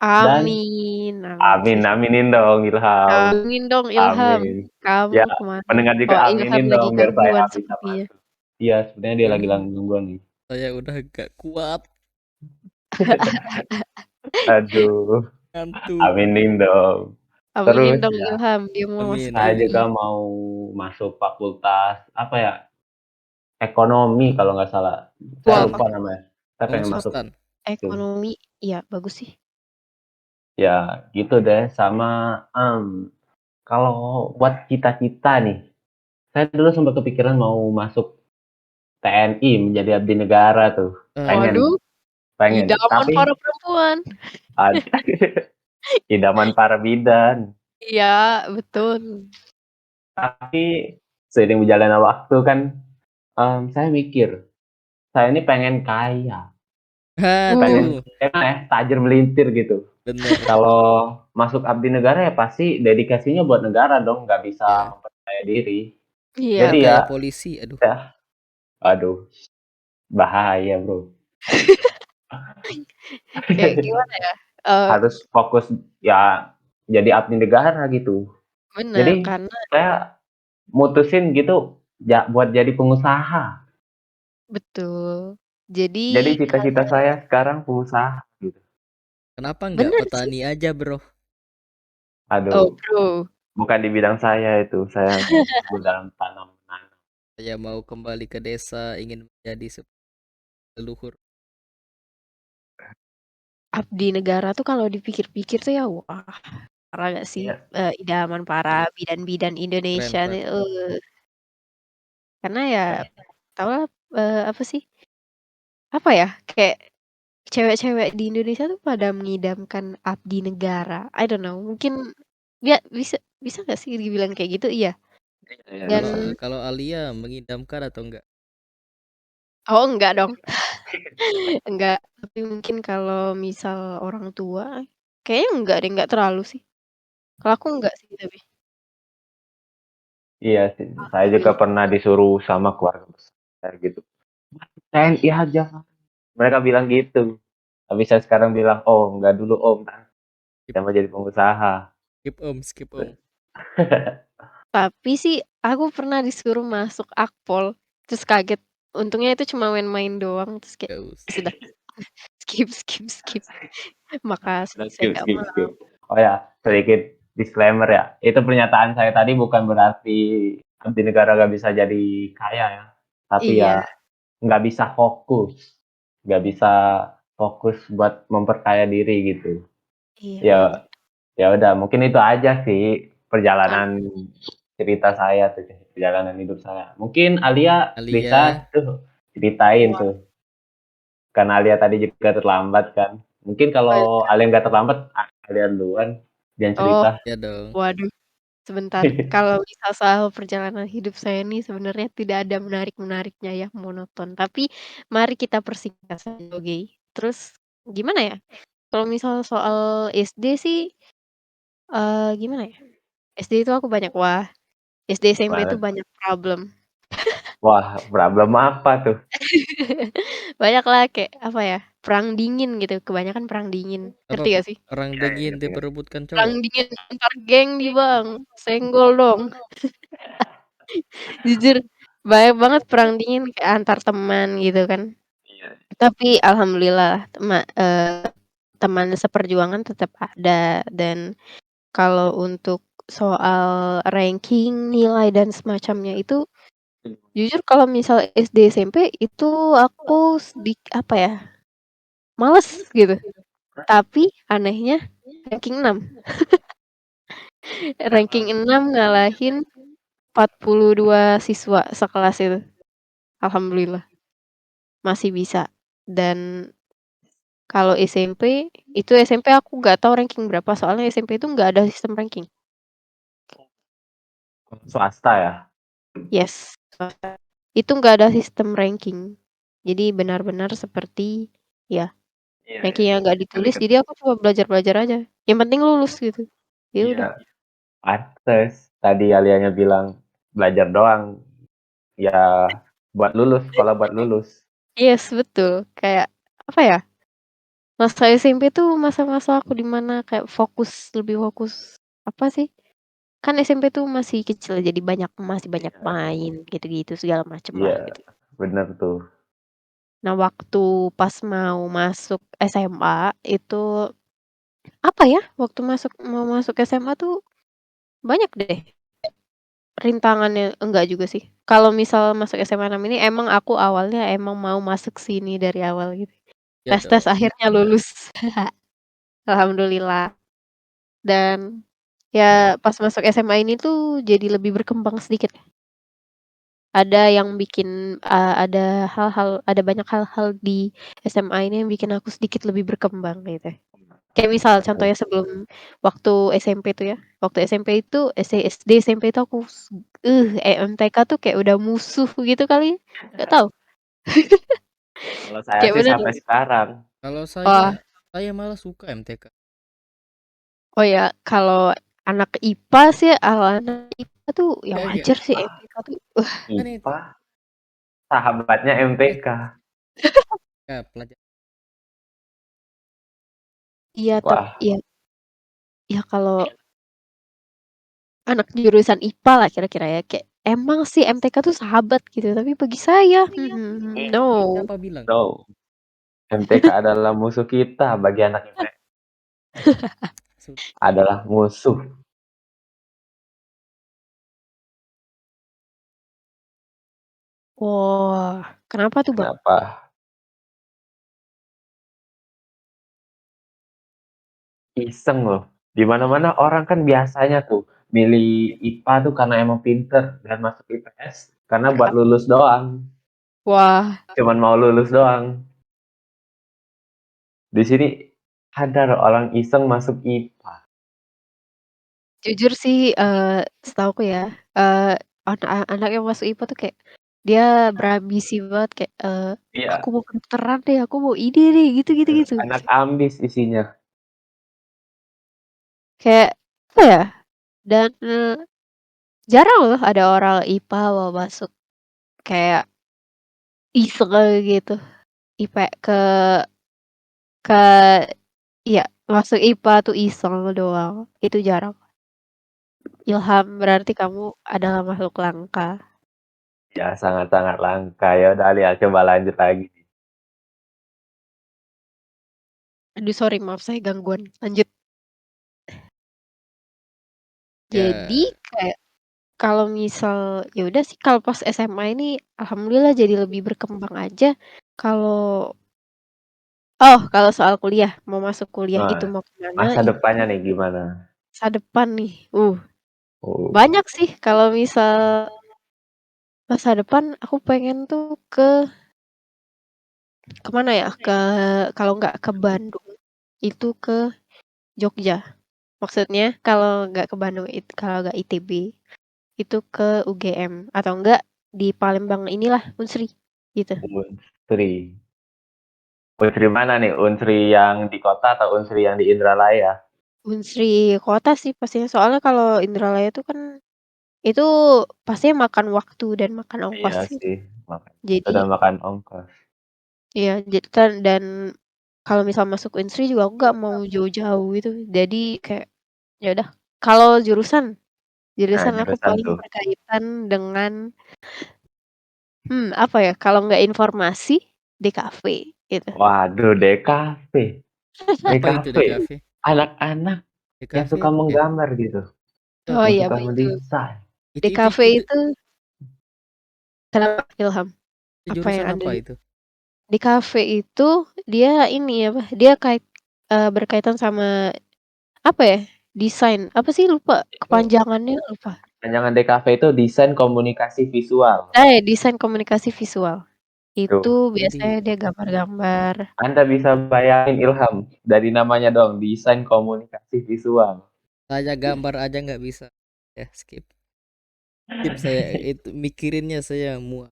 Dan Amin amin amin, sih. aminin dong Ilham. Amin dong Ilham, Amin. kamu Ya, kemana? pendengar juga Oh, Ilham aminin lagi dong biar saya gangguan bisa sepertinya. masuk. Iya, sebenarnya dia lagi Aduh, gangguan nih. saya udah gak kuat. Aduh. Ngantuk. Aminin dong. Aminin Terus dong ya, Ilham, dia mau masuk Amin saya UI. juga amin. mau masuk fakultas apa ya, ekonomi kalau nggak salah. Saya Wah, lupa namanya. Saya Oh, pengen masuk swastan. itu. ekonomi, iya bagus sih. Ya gitu deh, sama, kalau buat cita-cita nih, saya dulu sempat kepikiran mau masuk TNI, menjadi abdi negara tuh, pengen Waduh, pengen, idaman tapi para perempuan. ad idaman para bidan. Iya, betul. Tapi seiring berjalannya waktu kan, saya mikir, saya ini pengen kaya, pengen Aduh, emang ya tajir melintir gitu. bener. Kalau masuk abdi negara ya pasti dedikasinya buat negara dong, nggak bisa Ya, memperkaya diri. Iya, biar Jadi ya, kayak polisi. Aduh, ya, aduh, bahaya bro. kayak gimana ya? Eh, Harus fokus ya jadi abdi negara gitu. bener, Jadi karena saya mutusin gitu ya buat jadi pengusaha. betul. Jadi Jadi cita-cita karena saya sekarang pengusaha gitu. kenapa nggak bener sih. petani aja, bro? Oh, Aduh, bro. bukan di bidang saya itu. Saya jago dalam tanam menanam. Saya mau kembali ke desa, ingin menjadi leluhur. Abdi negara tuh kalau dipikir-pikir tuh ya wah, parah gak sih? Iya, Idaman para bidan-bidan Keren Indonesia keren. nih, karena ya tahulah, apa sih, apa ya, kayak cewek-cewek di Indonesia tuh pada mengidamkan abdi negara. I don't know, mungkin bisa bisa nggak sih dibilang kayak gitu? Iya. iya Dan Kalau bisa. kalau Alia mengidamkan atau enggak? oh enggak dong, enggak. Tapi mungkin kalau misal orang tua, kayaknya enggak deh, enggak terlalu sih. Kalau aku enggak sih tapi. Iya sih. Saya juga Alhamdulillah. pernah disuruh sama keluarga besar gitu. TNI aja. Mereka bilang gitu. Tapi saya sekarang bilang, oh nggak dulu om, Skip, saya mau jadi pengusaha. skip om, skip om. Tapi sih aku pernah disuruh masuk Akpol, terus kaget. Untungnya itu cuma main-main doang, terus kayak, Gak ya usah. sudah, skip skip skip. Makasih, Udah saya skip nggak skip mau. skip. Oh ya, sedikit disclaimer ya. Itu pernyataan saya tadi bukan berarti abdi negara nggak bisa jadi kaya ya. Tapi Iya, ya nggak bisa fokus. Nggak bisa fokus buat memperkaya diri gitu. iya bener. Ya, ya udah mungkin itu aja sih Am perjalanan cerita saya tuh, perjalanan hidup saya. Mungkin Alia bisa Alia, tuh ceritain wah, tuh. Karena Alia tadi juga terlambat kan. Mungkin kalau Alia nggak terlambat, Alia duluan jangan oh, cerita. ya dong. waduh, sebentar. Kalau misal soal perjalanan hidup saya nih sebenarnya tidak ada menarik-menariknya ya, monoton. Tapi mari kita persingkat saja, oke. Terus gimana ya, kalau misal soal SD sih, gimana ya, SD itu aku banyak SD, SMP itu Gimana? banyak problem. Wah, problem apa tuh? Banyaklah kayak, apa ya, perang dingin gitu, kebanyakan perang dingin, Apa ngerti gak sih? orang Iya, iya, dingin ngerti, ngerti. diperebutkan Perang cowok? dingin antar geng nih Bang, senggol dong. Jujur, banyak banget perang dingin kayak antar teman gitu kan. Iya. Tapi alhamdulillah teman seperjuangan tetap ada dan kalau untuk soal ranking, nilai dan semacamnya itu jujur kalau misal SD, SMP itu aku apa ya, males gitu. Tapi anehnya ranking 6. Ranking 6 ngalahin 42 siswa sekelas itu. Alhamdulillah masih bisa. Dan kalau SMP, itu SMP aku nggak tahu ranking berapa soalnya SMP itu nggak ada sistem ranking. Swasta ya? Yes, swasta. Itu nggak ada sistem ranking. Jadi benar-benar seperti ya Iya, iya. ranking yang nggak Ngerti, ditulis. ngerti. Jadi aku cuma belajar-belajar aja. Yang penting lulus gitu. Ya Iya, udah. pantes. Tadi Alianya bilang belajar doang. Ya, buat lulus, sekolah buat lulus. Yes, betul. Kayak apa ya? Masa SMP tuh masa-masa aku di mana kayak lebih fokus apa sih? Kan SMP tuh masih kecil jadi masih banyak Iya, main gitu-gitu segala macem iya, lah gitu. bener tuh. Nah waktu pas mau masuk SMA itu Apa ya, waktu mau masuk SMA tuh banyak deh rintangannya, enggak juga sih. Kalau misal masuk SMA 6 ini emang aku awalnya emang mau masuk sini dari awal gitu. Ya Tes-tes dong. akhirnya lulus. Alhamdulillah. Dan ya pas masuk SMA ini tuh jadi lebih berkembang sedikit. Ada yang bikin, ada banyak hal-hal di SMA ini yang bikin aku sedikit lebih berkembang gitu. Kayak misal contohnya sebelum waktu SMP tuh ya, waktu SMP itu SD, SMP itu aku MTK tuh kayak udah musuh gitu kali, nggak tahu, Kalau saya kayak sih bener sampai sekarang. Kalau wah, saya malah suka MTK. oh ya kalau anak IPA sih, kalau anak IPA tuh ya Kayak wajar sih MTK tuh, kan itu IPA, sahabatnya MTK. pelajar. iya Wah, iya iya kalau anak jurusan IPA lah kira-kira ya, kayak emang sih MTK tuh sahabat gitu, tapi bagi saya, no. Siapa bilang? no. MTK adalah musuh kita bagi anak IPS. Su- Adalah musuh. Wah, kenapa tuh Bang? Kenapa? Iseng loh. Di mana-mana orang kan biasanya tuh milih IPA tuh karena emang pinter dan masuk IPS karena buat lulus doang. Wah, Cuman mau lulus doang. Di sini ada loh orang iseng masuk IPA. jujur sih, setahuku ya, anak yang masuk IPA tuh kayak dia berambisi banget kayak, "Aku Iya, mau kedokteran deh, aku mau ini deh," gitu gitu gitu. anak ambis isinya. Kayak apa ya, dan, jarang loh ada orang IPA mau masuk kayak iseng aja gitu, ke ke iya, masuk IPA tuh iseng doang, itu jarang. Ilham, berarti kamu adalah makhluk langka. Ya sangat-sangat langka. Ya udah Alia, coba lanjut lagi. Aduh sorry, maaf saya gangguan, lanjut. Jadi Ya, kayak kalau misal ya udah sih kalau pas SMA ini alhamdulillah jadi lebih berkembang aja. Kalau kalau soal kuliah, mau masuk kuliah Nah, itu mau ke mana, masa itu depannya nih gimana? masa depan nih, Oh, banyak sih kalau misal masa depan aku pengen tuh ke mana ya, kalau nggak ke Bandung, itu ke Jogja. Maksudnya kalau nggak ke Bandung kalau nggak ITB, itu ke UGM atau enggak di Palembang inilah, Unsri, gitu. Unsri. Unsri mana nih? Unsri yang di kota atau Unsri yang di Indralaya? Unsri kota sih pastinya, soalnya kalau Indralaya itu kan, itu pastinya makan waktu dan makan ongkos Iya gitu. sih, makan. Jadi Sudah makan ongkos. iya, dan kalau misal masuk Unsri juga aku nggak mau jauh-jauh gitu. Jadi kayak, ya udah, kalau jurusan Nah, jurusan aku jurusan paling tuh. berkaitan dengan, apa ya, kalau nggak informasi, DKV gitu. Waduh, DKV. apa itu DKV. DKV? Anak-anak yang DKV suka apa ya? menggambar gitu, Oh Apa? iya, suka itu mendesain. DKV Itu itu kenapa Ilham? Apa yang jurusan Anda apa itu? di kafe itu dia ini apa, dia berkaitan sama apa ya, desain, apa sih lupa, Itu kepanjangannya lupa. panjangan DKV itu desain komunikasi visual. Desain komunikasi visual. Itu Tuh, biasanya Jadi dia gambar-gambar. Anda bisa bayangin Ilham dari namanya dong, desain komunikasi visual. saya gambar aja nggak bisa. Ya, skip. Skip saya itu mikirinnya saya muak.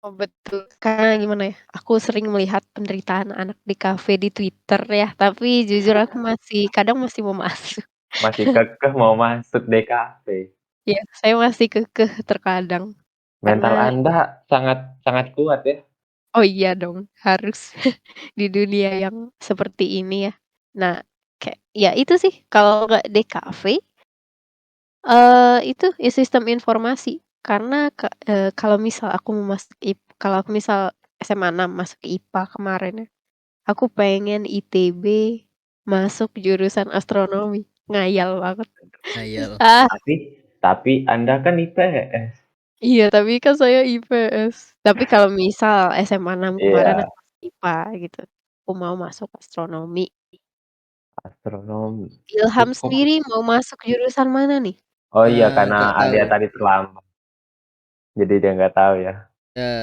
Oh betul, karena gimana ya, aku sering melihat penderitaan anak di kafe di Twitter ya, tapi jujur aku kadang masih mau masuk. Masih kekeh mau masuk DKV. Iya, saya masih kekeh terkadang, karena Mental Anda sangat sangat kuat ya. oh iya dong, harus di dunia yang seperti ini ya. Nah, kayak ya itu sih kalau nggak DKV, itu ya sistem informasi. Karena kalau misal aku mau masuk kalau aku misal SMA 6 masuk IPA kemarin ya, aku pengen ITB masuk jurusan astronomi. Ngayal banget. Ngayal. Ah, Tapi Anda kan IPS. iya tapi kan saya IPS. Tapi kalau misal SMA 6 kemarin Iya, aku IPA gitu, aku mau masuk astronomi. astronomi. Ilham Cukup. sendiri mau masuk jurusan mana nih? Oh iya, karena Nggak tahu. dia tadi terlambat. Jadi dia nggak tahu ya.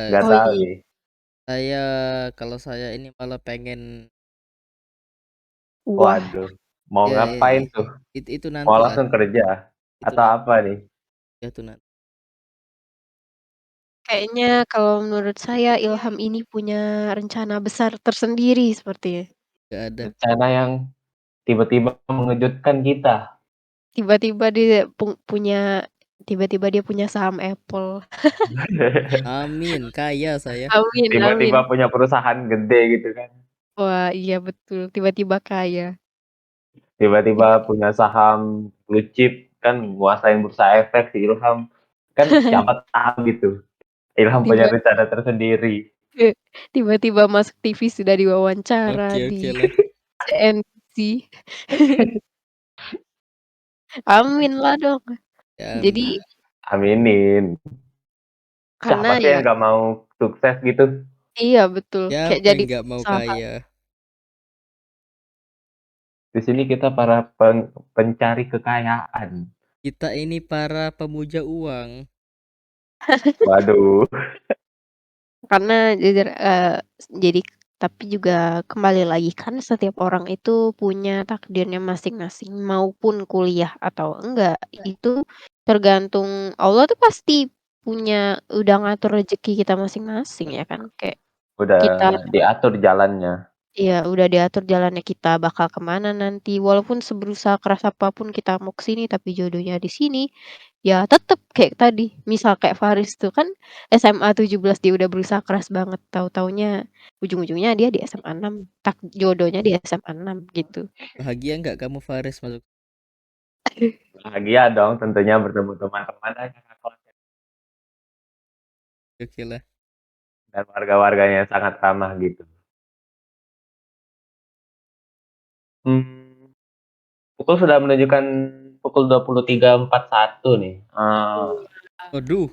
Nggak Ya, Oh tahu iya. nih. kalau saya ini malah pengen Wah, Waduh, mau ya ngapain tuh? itu Mau nanti lah. langsung kerja? Itu Atau nanti. apa nih? Itu nanti. kayaknya kalau menurut saya Ilham ini punya rencana besar tersendiri sepertinya. Nggak ada. Rencana yang tiba-tiba mengejutkan kita. Tiba-tiba dia punya tiba-tiba dia punya saham Apple. Amin, kaya saya. Amin amin. Tiba-tiba punya perusahaan gede gitu kan. Wah, iya betul, tiba-tiba kaya. Tiba Tiba-tiba punya saham blue chip kan, nguasain bursa efek si Ilham. Kan siapa tahu gitu. Ilham punya tiba rencana tersendiri. tiba-tiba masuk TV sudah diwawancara Oke di lah. CNBC. Amin lah dong. Ya, amin. Jadi Aminin. Siapa karena sih ya yang nggak mau sukses gitu? iya betul, kayak Siapa jadi yang nggak mau pengusaha. kaya? Di sini kita para pencari kekayaan. Kita ini para pemuja uang. Waduh. Karena jujur, jadi tapi juga kembali lagi kan setiap orang itu punya takdirnya masing-masing, maupun kuliah atau enggak, itu tergantung Allah tuh pasti udah ngatur rezeki kita masing-masing ya kan, kayak Udah kita diatur jalannya. iya, udah diatur jalannya kita bakal kemana nanti, walaupun seberusaha keras apapun kita mau ke sini tapi jodohnya di sini, ya tetep kayak tadi, misal kayak Faris tuh kan SMA 17 dia udah berusaha keras banget, tahu-taunya ujung-ujungnya dia di SMA 6, jodohnya di SMA 6 gitu. Bahagia nggak kamu Faris masuk? Bahagia dong tentunya bertemu teman-teman dan kakak kelas Oke lah. dan warga-warganya yang sangat ramah gitu. Hmm, pukul sudah menunjukkan pukul 23.41 nih. Waduh,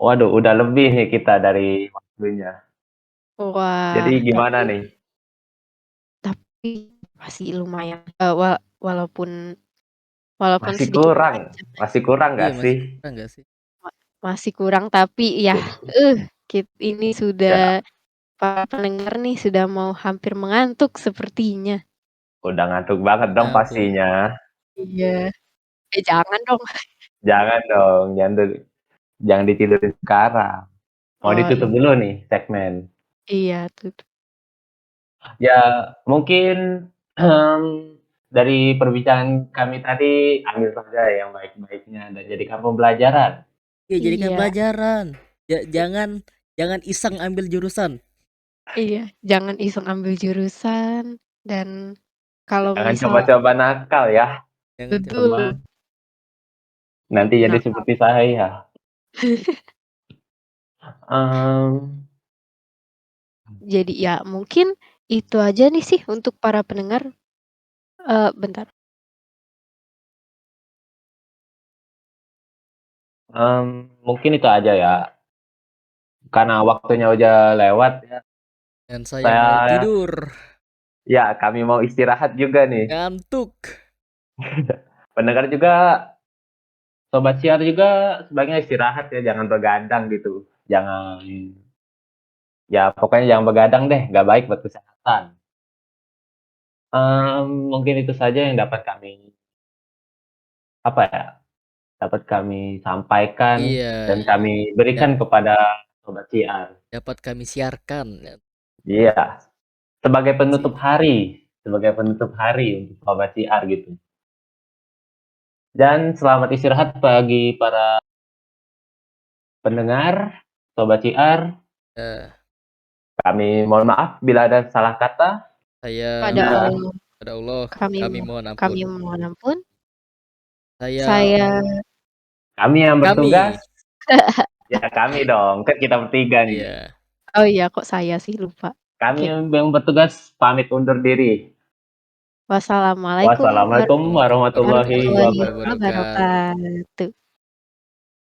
Waduh, udah lebih nih kita dari waktunya. Jadi Wah, gimana nih? tapi masih lumayan, walaupun walaupun Masih sedikit kurang, panjang, masih kurang iya nggak masih sih? kurang nggak sih? masih kurang tapi ya, ini Ya, sudah para pendengar nih sudah mau hampir mengantuk sepertinya. udah ngantuk banget Ya dong ampun. pastinya. Iya. Jangan dong. Jangan dong, jangan ditidurin sekarang. Mau Oh, ditutup dulu nih segmen. iya tuh. Ya, mungkin dari perbincangan kami tadi ambil saja yang baik-baiknya dan jadikan pembelajaran. Iya, jadikan Iya pelajaran. Jangan jangan iseng ambil jurusan. iya, jangan iseng ambil jurusan dan kalau Jangan misal coba-coba nakal ya, Jangan coba. betul, teman. Nanti jadi nah seperti saya. Em, jadi ya mungkin itu aja nih sih untuk para pendengar, bentar, mungkin itu aja ya. Karena waktunya udah lewat ya. Dan saya mau Saya tidur. ya kami mau istirahat juga nih. Ngantuk. Pendengar juga, sobat siar juga sebaiknya istirahat ya, jangan begadang gitu. Jangan, ya pokoknya jangan begadang deh, nggak baik buat kesehatan. Mungkin itu saja yang dapat kami, apa ya, dapat kami sampaikan Iya, dan kami berikan da- kepada sobat siar. dapat kami siarkan ya, Iya, sebagai penutup sini. hari, sebagai penutup hari untuk sobat siar gitu. Dan selamat istirahat bagi para pendengar, sobat siar. Eh, Kami mohon maaf bila ada salah kata. saya pada Bila Allah pada Allah kami kami mohon kami ampun. mohon ampun, Saya saya kami yang bertugas, kami. ya kami dong, kan kita bertiga nih. Iya. oh iya kok saya sih lupa. Kami Oke. yang bertugas pamit undur diri. Wassalamualaikum Wassalamualaikum Waalaikumsalam warahmatullahi warahmatullahi warahmatullahi wabarakatuh. wabarakatuh. wabarakatuh.